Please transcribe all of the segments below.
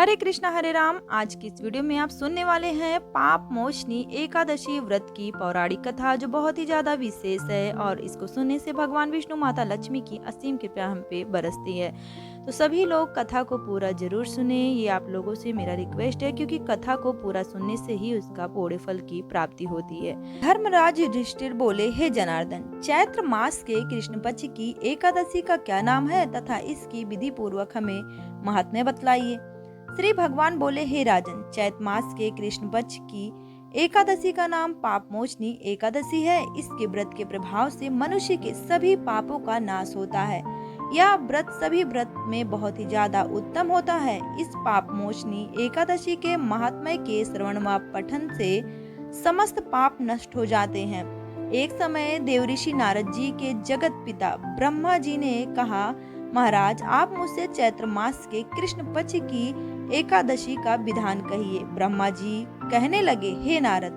हरे कृष्णा हरे राम। आज की इस वीडियो में आप सुनने वाले हैं पाप मोचनी एकादशी व्रत की पौराणिक कथा, जो बहुत ही ज्यादा विशेष है और इसको सुनने से भगवान विष्णु माता लक्ष्मी की असीम कृपा हम पे बरसती है। तो सभी लोग कथा को पूरा जरूर सुने, ये आप लोगों से मेरा रिक्वेस्ट है, क्योंकि कथा को पूरा सुनने से ही उसका पूरे फल की प्राप्ति होती है। धर्मराज युधिष्ठिर बोले, हे जनार्दन, चैत्र मास के कृष्ण पक्ष की एकादशी का क्या नाम है तथा इसकी विधि पूर्वक हमें महात्म्य बतलाइए। श्री भगवान बोले, हे राजन, चैत मास के कृष्ण पक्ष की एकादशी का नाम पाप मोचनी एकादशी है। इसके व्रत के प्रभाव से मनुष्य के सभी पापों का नाश होता है। यह व्रत सभी व्रत में बहुत ही ज्यादा उत्तम होता है। इस पाप मोचनी एकादशी के महात्म्य के श्रवण व पठन से समस्त पाप नष्ट हो जाते हैं। एक समय देवऋषि नारद जी के जगत पिता ब्रह्मा जी ने कहा, महाराज, आप मुझसे चैत्र मास के कृष्ण पक्ष की एकादशी का विधान कहिए। ब्रह्मा जी कहने लगे, हे नारद,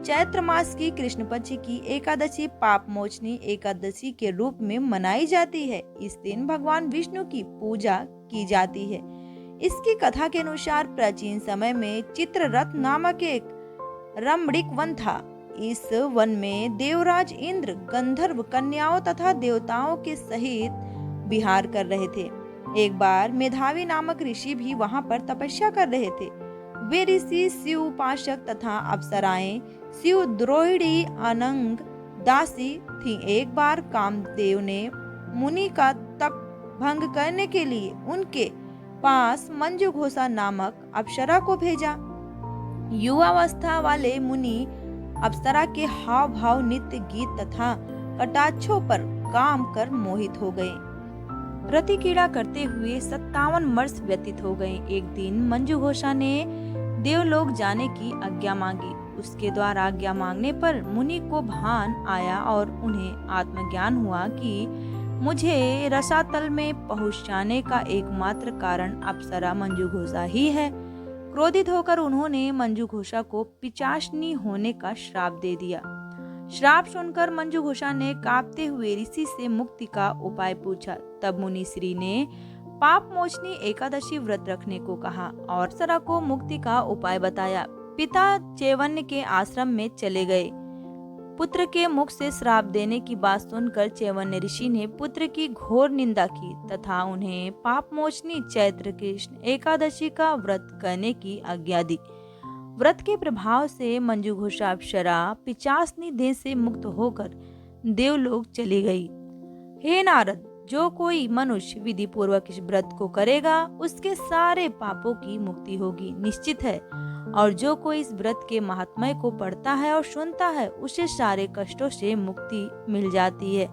चैत्र मास की कृष्ण पक्ष की एकादशी पाप मोचनी एकादशी के रूप में मनाई जाती है। इस दिन भगवान विष्णु की पूजा की जाती है। इसकी कथा के अनुसार प्राचीन समय में चित्ररथ नामक एक रमणीक वन था। इस वन में देवराज इंद्र गंधर्व कन्याओं तथा देवताओं के सहित विहार कर रहे थे। एक बार मेधावी नामक ऋषि भी वहां पर तपस्या कर रहे थे। वे ऋषि शिव उपासक तथा अप्सराएं शिव द्रोहिणी अनंग दासी थी। एक बार कामदेव ने मुनि का तप भंग करने के लिए उनके पास मंजू घोषा नामक अप्सरा को भेजा। युवावस्था वाले मुनि अप्सरा के हाव भाव, नित्य गीत तथा कटाक्षों पर काम कर मोहित हो गए। रति क्रीड़ा करते हुए 57 वर्ष व्यतीत हो गए। एक दिन मंजू घोषा ने देवलोक जाने की आज्ञा मांगी। उसके द्वारा आज्ञा मांगने पर मुनि को भान आया और उन्हें आत्मज्ञान हुआ कि मुझे रसातल में पहुंचाने का एकमात्र कारण अप्सरा मंजू घोषा ही है। क्रोधित होकर उन्होंने मंजू घोषा को पिशाचनी होने का श्राप दे दिया। श्राप सुनकर मंजू घोषा ने कांपते हुए ऋषि से मुक्ति का उपाय पूछा। तब मुनि श्री ने पाप मोचनी एकादशी व्रत रखने को कहा और अप्सरा को मुक्ति का उपाय बताया। पिता चैवन्य के आश्रम में चले गए। पुत्र के मुख से श्राप देने की बात सुनकर चैवन्य ऋषि ने पुत्र की घोर निंदा की तथा उन्हें पाप मोचनी चैत्र कृष्ण एकादशी का व्रत करने की आज्ञा दी। व्रत के प्रभाव से मंजू घोषा अप्सरा पिशाचनी देह से मुक्त होकर देवलोक चली गई। हे नारद, जो कोई मनुष्य विधि पूर्वक इस व्रत को करेगा उसके सारे पापों की मुक्ति होगी, निश्चित है। और जो कोई इस व्रत के महात्म्य को पढ़ता है और सुनता है उसे सारे कष्टों से मुक्ति मिल जाती है।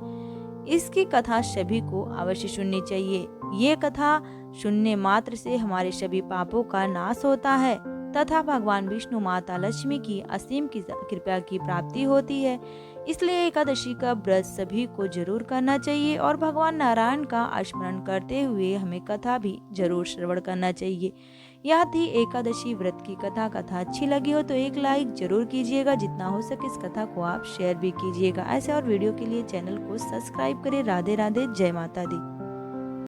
इसकी कथा सभी को अवश्य सुननी चाहिए। ये कथा सुनने मात्र से हमारे सभी पापों का नाश होता है तथा भगवान विष्णु माता लक्ष्मी की असीम कृपा की प्राप्ति होती है। इसलिए एकादशी का व्रत सभी को जरूर करना चाहिए और भगवान नारायण का स्मरण करते हुए हमें कथा भी जरूर श्रवण करना चाहिए। यह थी एकादशी व्रत की कथा। कथा अच्छी लगी हो तो एक लाइक जरूर कीजिएगा। जितना हो सके इस कथा को आप शेयर भी कीजिएगा। ऐसे और वीडियो के लिए चैनल को सब्सक्राइब करें। राधे राधे, जय माता दी।